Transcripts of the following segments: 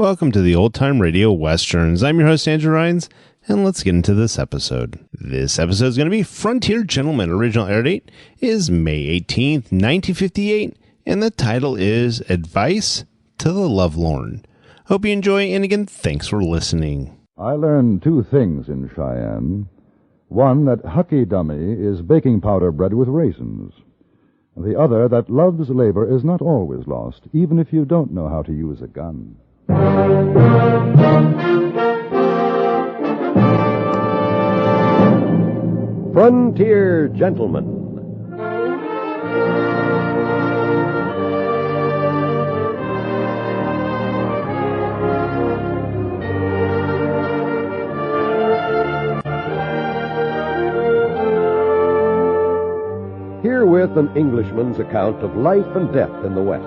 Welcome to the Old Time Radio Westerns. I'm your host, Andrew Rhynes, and let's get into this episode. This episode is going to be Frontier Gentleman. Original air date is May 18th, 1958, and the title is Advice to the Lovelorn. Hope you enjoy, and again, thanks for listening. I learned two things in Cheyenne. One, that hucky dummy is baking powder bread with raisins. The other, that love's labor is not always lost, even if you don't know how to use a gun. Frontier Gentleman. Herewith an Englishman's account of life and death in the West.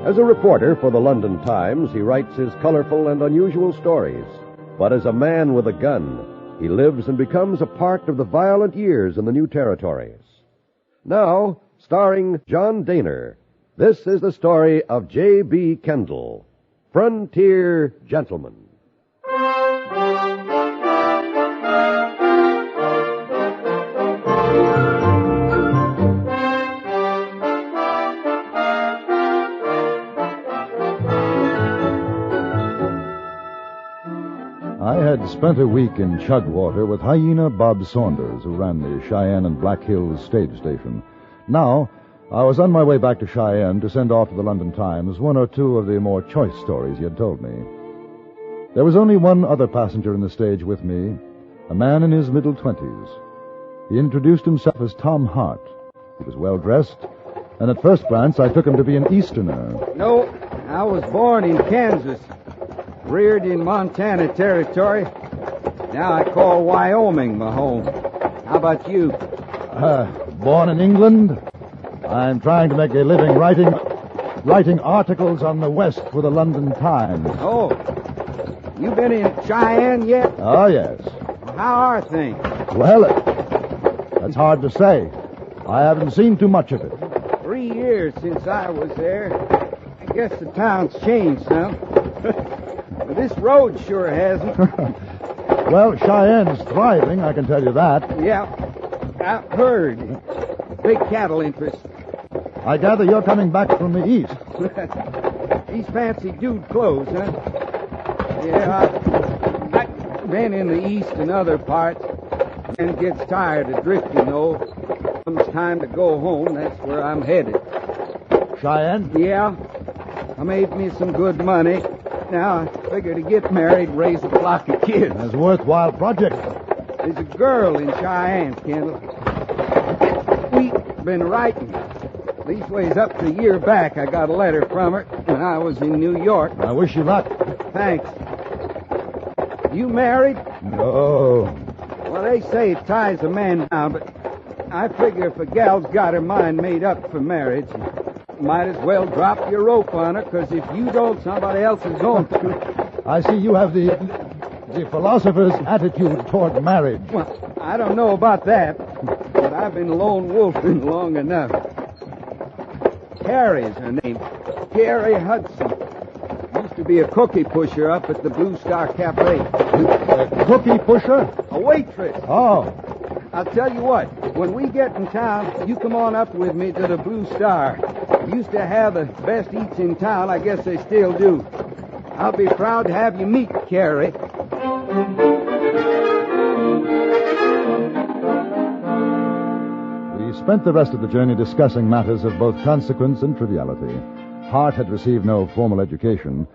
As a reporter for the London Times, he writes his colorful and unusual stories. But as a man with a gun, he lives and becomes a part of the violent years in the new territories. Now, starring John Dehner, this is the story of J.B. Kendall, Frontier Gentleman. I had spent a week in Chugwater with Hyena Bob Saunders, who ran the Cheyenne and Black Hills stage station. Now, I was on my way back to Cheyenne to send off to the London Times one or two of the more choice stories he had told me. There was only one other passenger in the stage with me, a man in his middle 20s. He introduced himself as Tom Hart. He was well-dressed, and at first glance I took him to be an Easterner. No, I was born in Kansas. Reared in Montana Territory. Now I call Wyoming my home. How about you? Born in England. I'm trying to make a living writing articles on the West for the London Times. Oh, you been in Cheyenne yet? Oh, yes. How are things? Well, that's hard to say. I haven't seen too much of it. 3 years since I was there. I guess the town's changed some. But this road sure hasn't. Well, Cheyenne's thriving, I can tell you that. Yeah, I've heard. Big cattle interest. I gather you're coming back from the east. These fancy dude clothes, huh? Yeah, I've been in the east and other parts. And it gets tired of drifting, though. Comes time to go home, that's where I'm headed. Cheyenne? Yeah. I made me some good money. Now I figure to get married and raise a flock of kids. That's a worthwhile project. There's a girl in Cheyenne, Kendall. We've been writing. These ways up to a year back, I got a letter from her when I was in New York. I wish you luck. Thanks. You married? No. Well, they say it ties a man down, but I figure if a gal's got her mind made up for marriage, might as well drop your rope on her, because if you don't, somebody else is going to. I see you have the philosopher's attitude toward marriage. Well, I don't know about that, but I've been lone wolfing long enough. Carrie's her name. Carrie Hudson. Used to be a cookie pusher up at the Blue Star Cafe. A cookie pusher? A waitress. Oh. I'll tell you what, when we get in town, you come on up with me to the Blue Star. Used to have the best eats in town. I guess they still do. I'll be proud to have you meet Carrie. We spent the rest of the journey discussing matters of both consequence and triviality. Hart had received no formal education,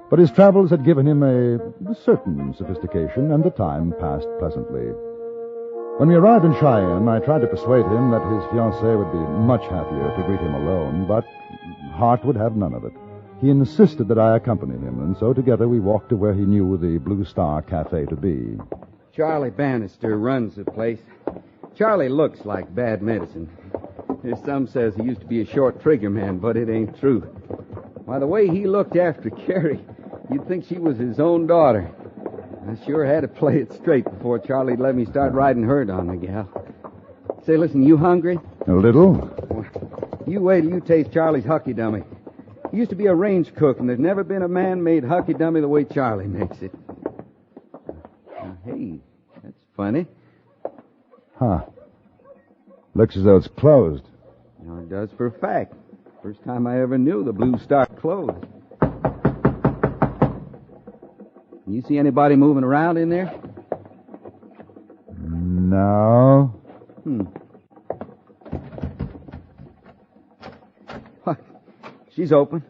but his travels had given him a certain sophistication, and the time passed pleasantly. When we arrived in Cheyenne, I tried to persuade him that his fiancée would be much happier to greet him alone, but Hart would have none of it. He insisted that I accompany him, and so together we walked to where he knew the Blue Star Cafe to be. Charlie Bannister runs the place. Charlie looks like bad medicine. Some says he used to be a short trigger man, but it ain't true. Why, the way he looked after Carrie, you'd think she was his own daughter. I sure had to play it straight before Charlie let me start riding herd on the gal. Say, listen, you hungry? A little. You wait till you taste Charlie's hucky dummy. He used to be a range cook, and there's never been a man made hucky-dummy the way Charlie makes it. Hey, that's funny. Huh. Looks as though it's closed. No, it does for a fact. First time I ever knew the Blue Star closed. You see anybody moving around in there? No. She's open.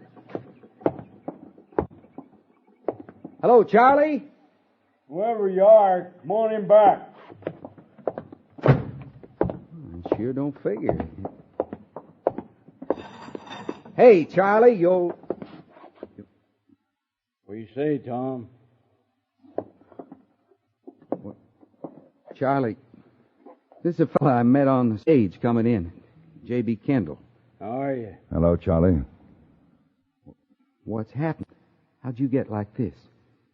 Hello, Charlie? Whoever you are, come on in back. I sure don't figure. Hey, Charlie, you'll... What do you say, Tom? Charlie, this is a fella I met on the stage coming in. J.B. Kendall. How are you? Hello, Charlie. What's happened? How'd you get like this?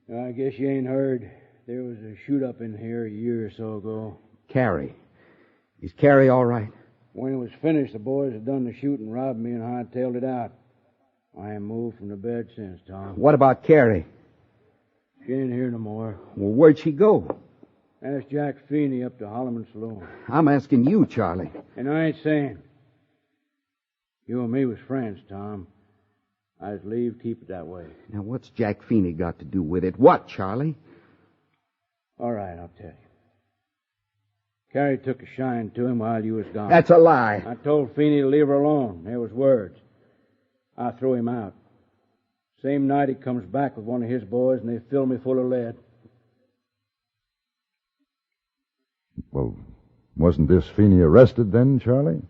I guess you ain't heard. There was a shoot-up in here a year or so ago. Carrie. Is Carrie all right? When it was finished, the boys had done the shooting, robbed me, and hightailed it out. I ain't moved from the bed since, Tom. What about Carrie? She ain't here no more. Well, where'd she go? Ask Jack Feeney up to Holloman Saloon. I'm asking you, Charlie. And I ain't saying. You and me was friends, Tom. I'd leave, keep it that way. Now, what's Jack Feeney got to do with it? What, Charlie? All right, I'll tell you. Carrie took a shine to him while you was gone. That's a lie. I told Feeney to leave her alone. There was words. I threw him out. Same night he comes back with one of his boys, and they fill me full of lead. Well, wasn't this Feeney arrested then, Charlie?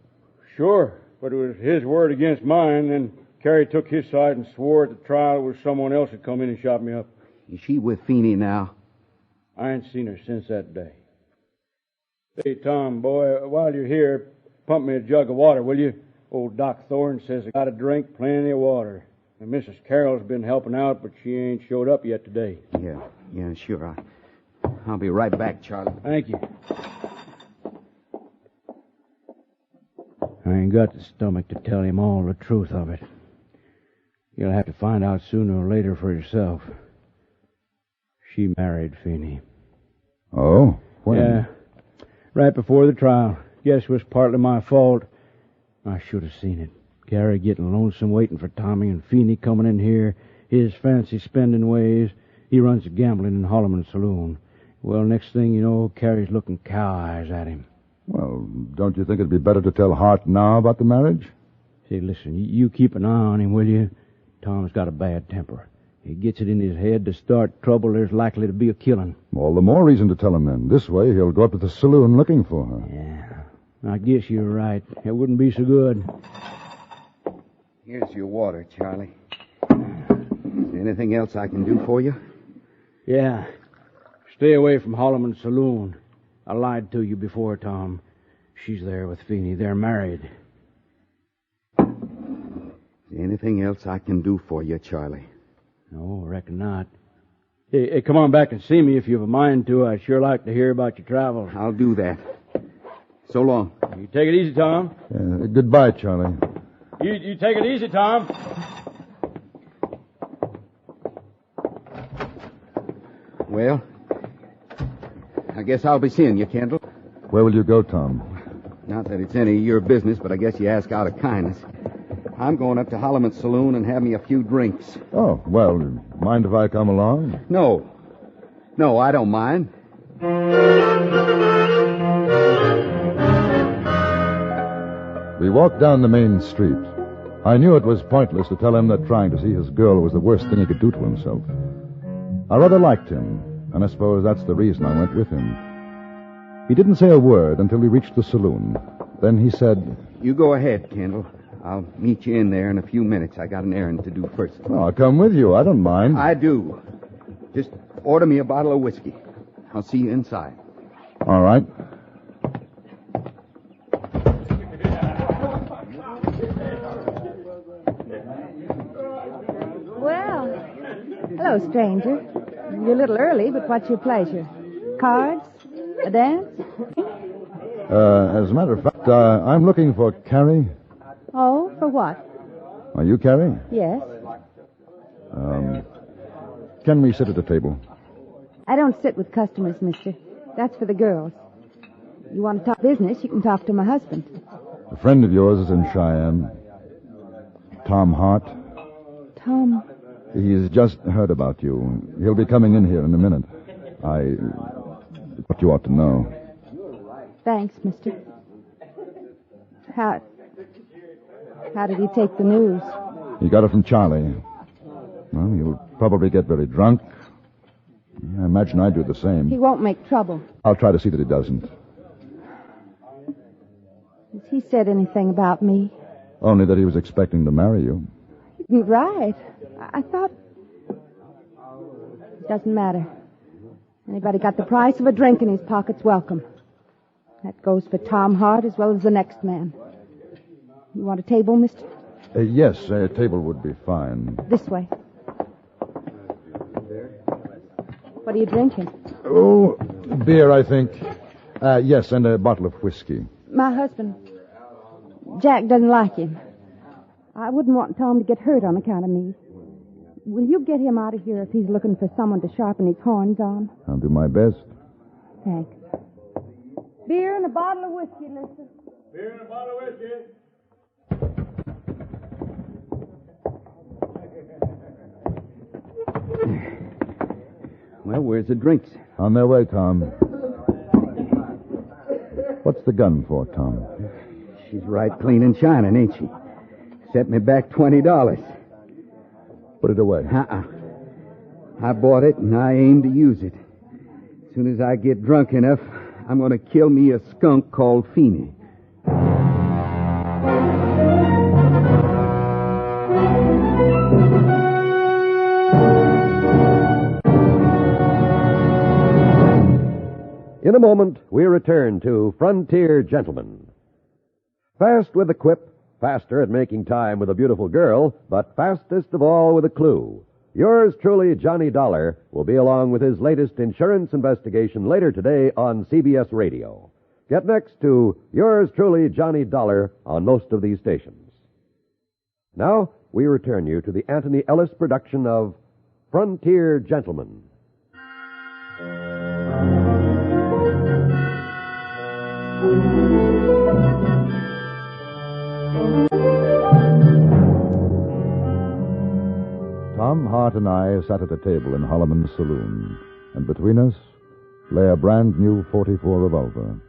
Sure, but it was his word against mine, and Carrie took his side and swore at the trial it was someone else that come in and shot me up. Is she with Feeney now? I ain't seen her since that day. Hey, Tom, boy, while you're here, pump me a jug of water, will you? Old Doc Thorne says I got a drink, plenty of water. And Mrs. Carroll's been helping out, but she ain't showed up yet today. Yeah, sure. I'll be right back, Charlie. Thank you. I ain't got the stomach to tell him all the truth of it. You'll have to find out sooner or later for yourself. She married Feeney. Oh? When? Yeah. Right before the trial. Guess it was partly my fault. I should have seen it. Carrie getting lonesome waiting for Tommy, and Feeney coming in here, his fancy spending ways. He runs a gambling in Holloman Saloon. Well, next thing you know, Carrie's looking cow eyes at him. Well, don't you think it'd be better to tell Hart now about the marriage? Say, listen, you keep an eye on him, will you? Tom's got a bad temper. He gets it in his head to start trouble, there's likely to be a killing. All the more reason to tell him then. This way, he'll go up to the saloon looking for her. Yeah, I guess you're right. It wouldn't be so good. Here's your water, Charlie. Is there anything else I can do for you? Yeah. Stay away from Holloman Saloon. I lied to you before, Tom. She's there with Feeney. They're married. Is there anything else I can do for you, Charlie? No, I reckon not. Hey, come on back and see me if you have a mind to. I'd sure like to hear about your travels. I'll do that. So long. You take it easy, Tom. Goodbye, Charlie. You take it easy, Tom. Well, I guess I'll be seeing you, Kendall. Where will you go, Tom? Not that it's any of your business, but I guess you ask out of kindness. I'm going up to Holloman Saloon and have me a few drinks. Oh, well, mind if I come along? No, I don't mind. We walked down the main street. I knew it was pointless to tell him that trying to see his girl was the worst thing he could do to himself. I rather liked him, and I suppose that's the reason I went with him. He didn't say a word until we reached the saloon. Then he said, You go ahead, Kendall. I'll meet you in there in a few minutes. I got an errand to do first. Oh, I'll come with you. I don't mind. I do. Just order me a bottle of whiskey. I'll see you inside. All right. Well, hello, stranger. You're a little early, but what's your pleasure? Cards? A dance? As a matter of fact, I'm looking for Carrie. Oh, for what? Are you Carrie? Yes. Can we sit at the table? I don't sit with customers, mister. That's for the girls. You want to talk business, you can talk to my husband. A friend of yours is in Cheyenne. Tom Hart. Tom. He's just heard about you. He'll be coming in here in a minute. What you ought to know. Thanks, mister. How did he take the news? He got it from Charlie. Well, he'll probably get very drunk. I imagine I'd do the same. He won't make trouble. I'll try to see that he doesn't. Has he said anything about me? Only that he was expecting to marry you. Right. I thought... Doesn't matter. Anybody got the price of a drink in his pocket's welcome. That goes for Tom Hart as well as the next man. You want a table, mister? Yes, a table would be fine. This way. What are you drinking? Oh, beer, I think. Yes, and a bottle of whiskey. My husband. Jack doesn't like him. I wouldn't want Tom to get hurt on account of me. Will you get him out of here if he's looking for someone to sharpen his horns on? I'll do my best. Thanks. Beer and a bottle of whiskey, mister. Beer and a bottle of whiskey. Well, where's the drinks? On their way, Tom. What's the gun for, Tom? She's right clean and shining, ain't she? Set me back $20. Put it away. I bought it, and I aim to use it. As soon as I get drunk enough, I'm going to kill me a skunk called Feeney. In a moment, we return to Frontier Gentlemen. Fast with a quip, faster at making time with a beautiful girl, but fastest of all with a clue. Yours truly, Johnny Dollar, will be along with his latest insurance investigation later today on CBS Radio. Get next to Yours truly, Johnny Dollar on most of these stations. Now, we return you to the Antony Ellis production of Frontier Gentlemen. Tom Hart and I sat at a table in Holloman's saloon, and between us lay a brand new .44 revolver.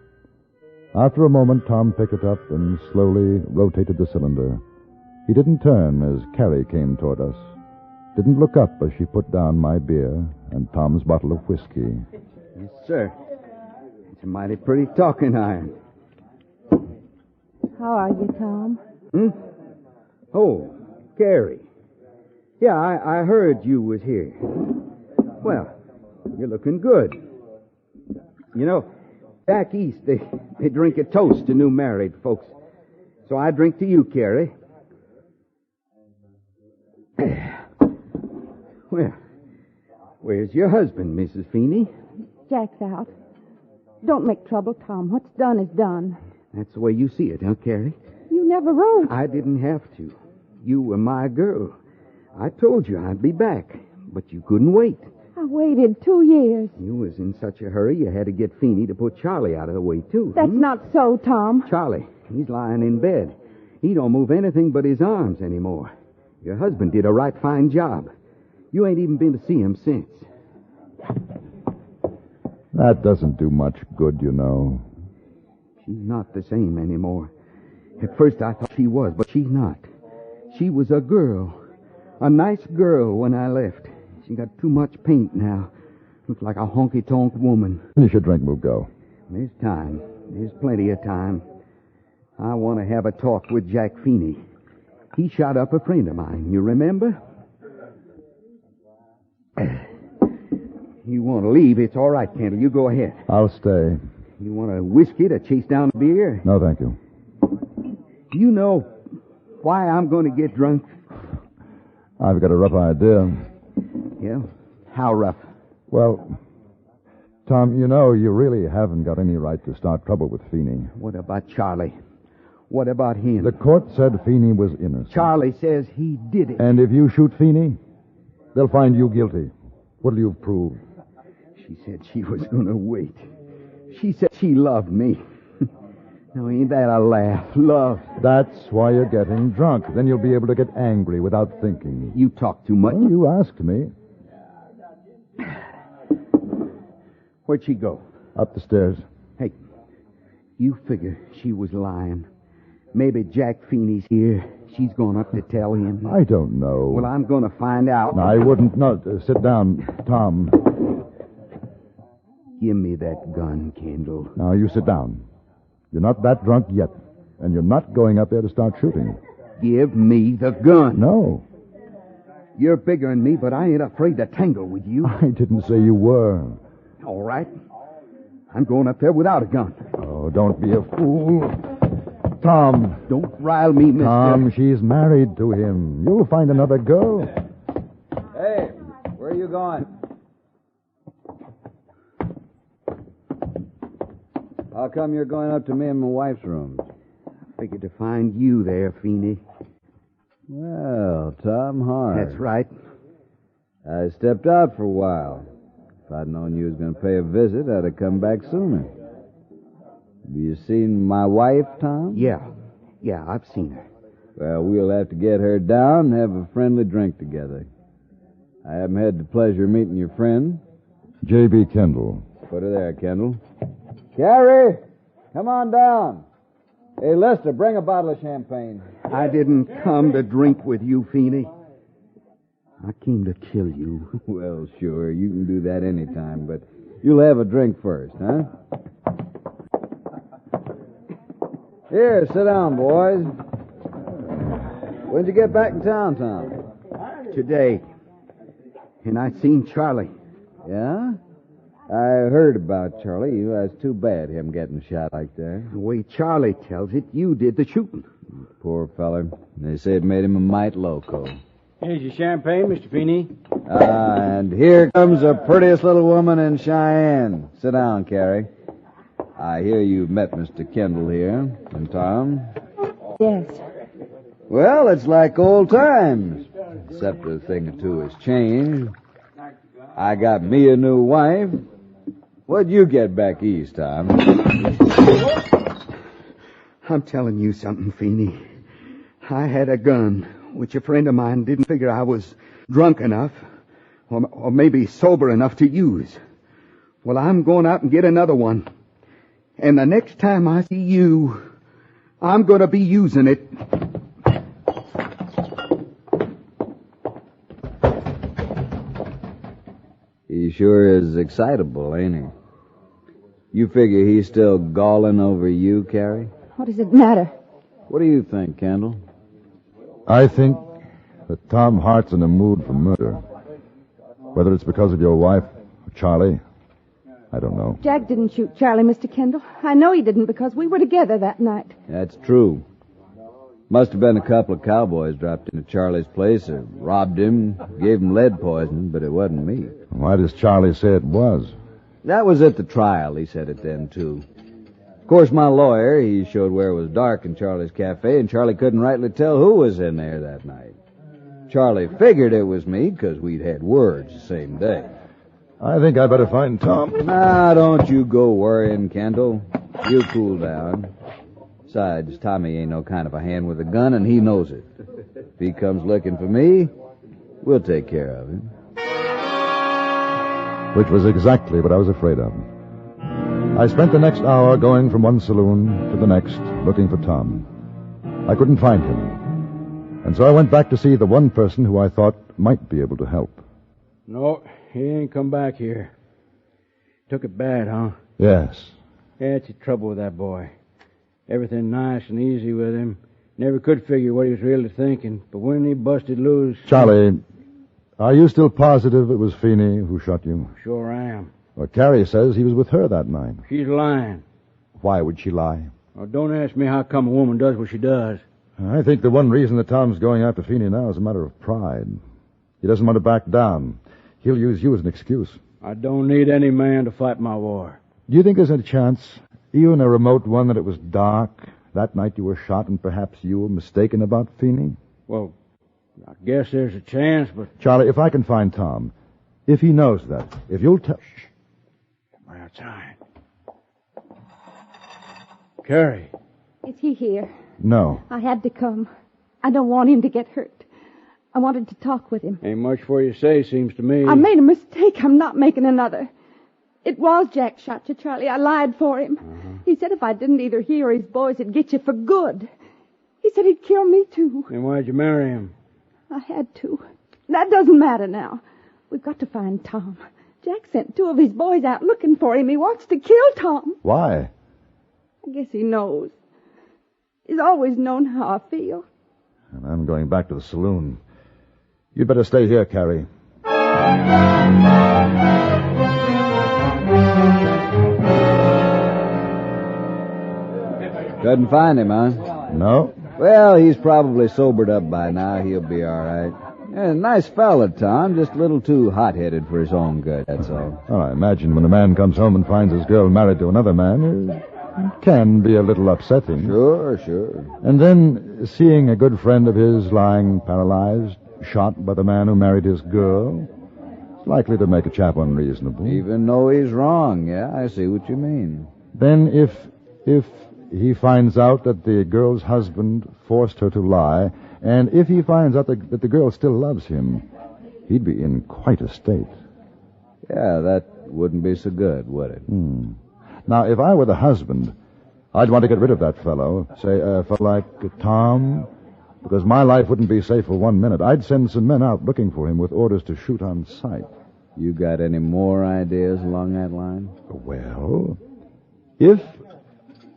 After a moment, Tom picked it up and slowly rotated the cylinder. He didn't turn as Carrie came toward us, didn't look up as she put down my beer and Tom's bottle of whiskey. Yes, sir. It's a mighty pretty talking iron. How are you, Tom? Oh, Carrie. Yeah, I heard you was here. Well, you're looking good. You know, back east, they drink a toast to new married folks. So I drink to you, Carrie. Well, where's your husband, Mrs. Feeney? Jack's out. Don't make trouble, Tom. What's done is done. That's the way you see it, huh, Carrie? You never wrote. I didn't have to. You were my girl. I told you I'd be back, but you couldn't wait. I waited 2 years. You was in such a hurry you had to get Feeney to put Charlie out of the way, too. That's not so, Tom. Charlie, he's lying in bed. He don't move anything but his arms anymore. Your husband did a right fine job. You ain't even been to see him since. That doesn't do much good, you know. She's not the same anymore. At first I thought she was, but she's not. She was a girl. A nice girl when I left. She got too much paint now. Looks like a honky-tonk woman. Finish your drink, we'll go. There's time. There's plenty of time. I want to have a talk with Jack Feeney. He shot up a friend of mine, you remember? You want to leave, it's all right, Kendall. You go ahead. I'll stay. You want a whiskey to chase down beer? No, thank you. Do you know why I'm going to get drunk? I've got a rough idea. Yeah? How rough? Well, Tom, you know you really haven't got any right to start trouble with Feeney. What about Charlie? What about him? The court said Feeney was innocent. Charlie says he did it. And if you shoot Feeney, they'll find you guilty. What'll you prove? She said she was going to wait. She said she loved me. Now, ain't that a laugh? Love. That's why you're getting drunk. Then you'll be able to get angry without thinking. You talk too much. Well, you asked me. Where'd she go? Up the stairs. Hey, you figure she was lying. Maybe Jack Feeney's here. She's going up to tell him. I don't know. Well, I'm going to find out. No, I wouldn't. No, sit down, Tom. Give me that gun, Kendall. Now, you sit down. You're not that drunk yet, and you're not going up there to start shooting. Give me the gun. No. You're bigger than me, but I ain't afraid to tangle with you. I didn't say you were. All right. I'm going up there without a gun. Oh, don't be a fool. Tom. Don't rile me, mister. Tom, she's married to him. You'll find another girl. Hey, where are you going? How come you're going up to me and my wife's rooms? I figured to find you there, Feeney. Well, Tom Hart. That's right. I stepped out for a while. If I'd known you was going to pay a visit, I'd have come back sooner. Have you seen my wife, Tom? Yeah, I've seen her. Well, we'll have to get her down and have a friendly drink together. I haven't had the pleasure of meeting your friend. J.B. Kendall. Put her there, Kendall. Carrie, come on down. Hey, Lester, bring a bottle of champagne. I didn't come to drink with you, Feeney. I came to kill you. Well, sure, you can do that anytime, but you'll have a drink first, huh? Here, sit down, boys. When'd you get back in town, Tom? Today. And I seen Charlie. Yeah? I heard about Charlie. It's too bad him getting shot like that. The way Charlie tells it, you did the shooting. Poor feller. They say it made him a mite loco. Here's your champagne, Mr. Feeney. And here comes the prettiest little woman in Cheyenne. Sit down, Carrie. I hear you've met Mr. Kendall here. And Tom? Yes. Well, it's like old times. Except a thing or two has changed. I got me a new wife. What'd you get back east, Tom? I'm telling you something, Feeney. I had a gun, which a friend of mine didn't figure I was drunk enough, or maybe sober enough to use. Well, I'm going out and get another one. And the next time I see you, I'm going to be using it. He sure is excitable, ain't he? You figure he's still galling over you, Carrie? What does it matter? What do you think, Kendall? I think that Tom Hart's in a mood for murder. Whether it's because of your wife or Charlie, I don't know. Jack didn't shoot Charlie, Mr. Kendall. I know he didn't because we were together that night. That's true. Must have been a couple of cowboys dropped into Charlie's place or robbed him, gave him lead poisoning, but it wasn't me. Why does Charlie say it was? That was at the trial. He said it then, too. Of course, my lawyer, he showed where it was dark in Charlie's cafe, and Charlie couldn't rightly tell who was in there that night. Charlie figured it was me because we'd had words the same day. I think I better find Tom. Now, don't you go worrying, Kendall. You cool down. Besides, Tommy ain't no kind of a hand with a gun, and he knows it. If he comes looking for me, we'll take care of him. Which was exactly what I was afraid of. I spent the next hour going from one saloon to the next, looking for Tom. I couldn't find him. And so I went back to see the one person who I thought might be able to help. No, he ain't come back here. Took it bad, huh? Yes. That's the trouble with that boy. Everything nice and easy with him. Never could figure what he was really thinking. But when he busted loose... Charlie, are you still positive it was Feeney who shot you? Sure am. Well, Carrie says he was with her that night. She's lying. Why would she lie? Well, don't ask me how come a woman does what she does. I think the one reason that Tom's going after Feeney now is a matter of pride. He doesn't want to back down. He'll use you as an excuse. I don't need any man to fight my war. Do you think there's a chance, even a remote one, that it was dark that night you were shot and perhaps you were mistaken about Feeney? Well, I guess there's a chance, but... Charlie, if I can find Tom, if he knows that, if you'll tell... Come outside. Carrie. Is he here? No. I had to come. I don't want him to get hurt. I wanted to talk with him. Ain't much for you to say, seems to me. I made a mistake. I'm not making another. It was Jack shot you, Charlie. I lied for him. He said if I didn't either he or his boys would get you for good. He said he'd kill me, too. Then why'd you marry him? I had to. That doesn't matter now. We've got to find Tom. Jack sent 2 of his boys out looking for him. He wants to kill Tom. Why? I guess he knows. He's always known how I feel. And I'm going back to the saloon. You'd better stay here, Carrie. Couldn't find him, huh? No? Well, he's probably sobered up by now. He'll be all right. Yeah, nice fella, Tom. Just a little too hot-headed for his own good, that's all. Well, I imagine when a man comes home and finds his girl married to another man, it can be a little upsetting. Sure. And then seeing a good friend of his lying paralyzed, shot by the man who married his girl, it's likely to make a chap unreasonable. Even though he's wrong, yeah, I see what you mean. Then if he finds out that the girl's husband forced her to lie, and if he finds out that the girl still loves him, he'd be in quite a state. Yeah, that wouldn't be so good, would it? Now, if I were the husband, I'd want to get rid of that fellow. Say, a fellow like Tom, because my life wouldn't be safe for 1 minute. I'd send some men out looking for him with orders to shoot on sight. You got any more ideas along that line? Well, if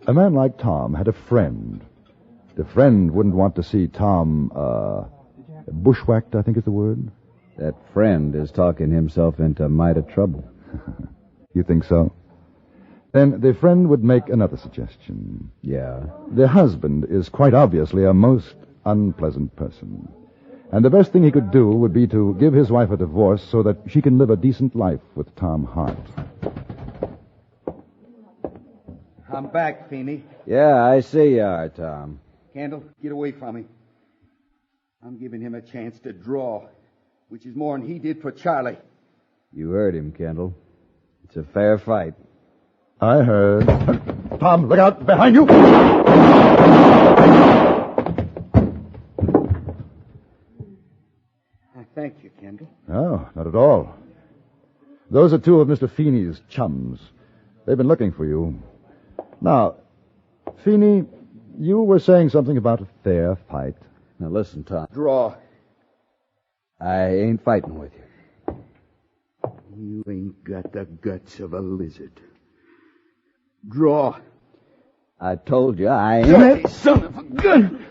a man like Tom had a friend, the friend wouldn't want to see Tom, bushwhacked, I think is the word. That friend is talking himself into mighty trouble. You think so? Then the friend would make another suggestion. Yeah? The husband is quite obviously a most unpleasant person. And the best thing he could do would be to give his wife a divorce so that she can live a decent life with Tom Hart. I'm back, Feeney. Yeah, I see you are, Tom. Kendall, get away from me. I'm giving him a chance to draw, which is more than he did for Charlie. You heard him, Kendall. It's a fair fight. I heard. Tom, look out! Behind you! Thank you, Kendall. No, not at all. Those are 2 of Mr. Feeney's chums. They've been looking for you. Now, Feeney, you were saying something about a fair fight. Now listen, Tom. Draw. I ain't fighting with you. You ain't got the guts of a lizard. Draw. I told you I ain't... Hey, son of a gun!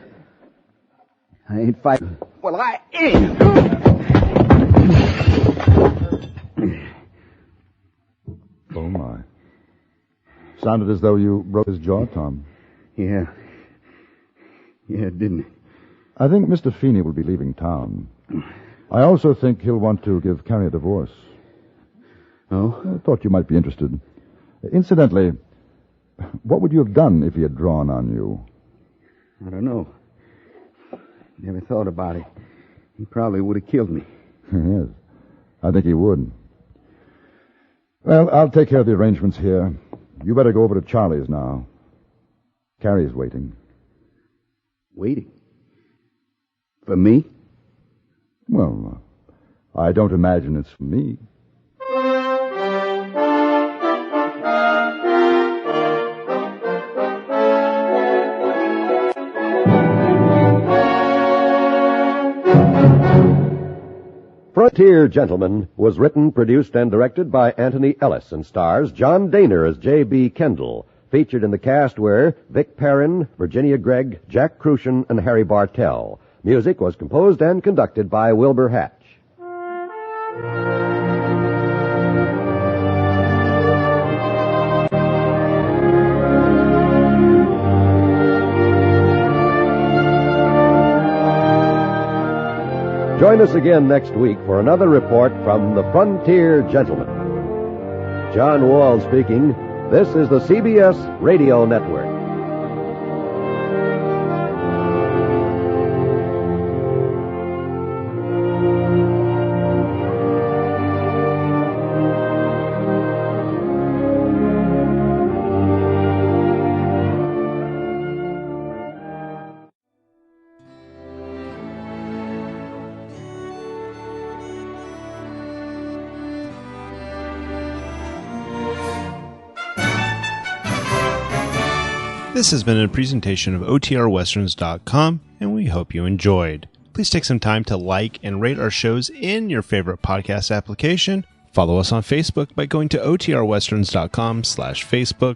I ain't fighting. Well, I ain't. Oh, my. Sounded as though you broke his jaw, Tom. Yeah, didn't it? I think Mr. Feeney will be leaving town. I also think he'll want to give Carrie a divorce. Oh? I thought you might be interested. Incidentally, what would you have done if he had drawn on you? I don't know. Never thought about it. He probably would have killed me. Yes, I think he would. Well, I'll take care of the arrangements here. You better go over to Charlie's now. Carrie's waiting. Waiting? For me? Well, I don't imagine it's for me. Frontier Gentlemen was written, produced, and directed by Antony Ellis and stars John Dehner as J.B. Kendall. Featured in the cast were Vic Perrin, Virginia Gregg, Jack Kruschen, and Harry Bartell. Music was composed and conducted by Wilbur Hatch. Join us again next week for another report from the Frontier Gentlemen. John Wall speaking. This is the CBS Radio Network. This has been a presentation of OTRWesterns.com, and we hope you enjoyed. Please take some time to like and rate our shows in your favorite podcast application. Follow us on Facebook by going to OTRWesterns.com/Facebook.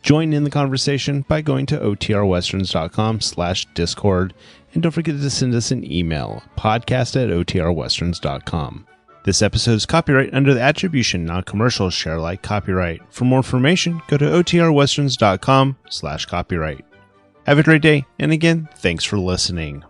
Join in the conversation by going to OTRWesterns.com/Discord. And don't forget to send us an email, podcast@OTRWesterns.com. This episode is copyright under the Attribution Non-Commercial Share Alike copyright. For more information, go to OTRWesterns.com/copyright. Have a great day, and again, thanks for listening.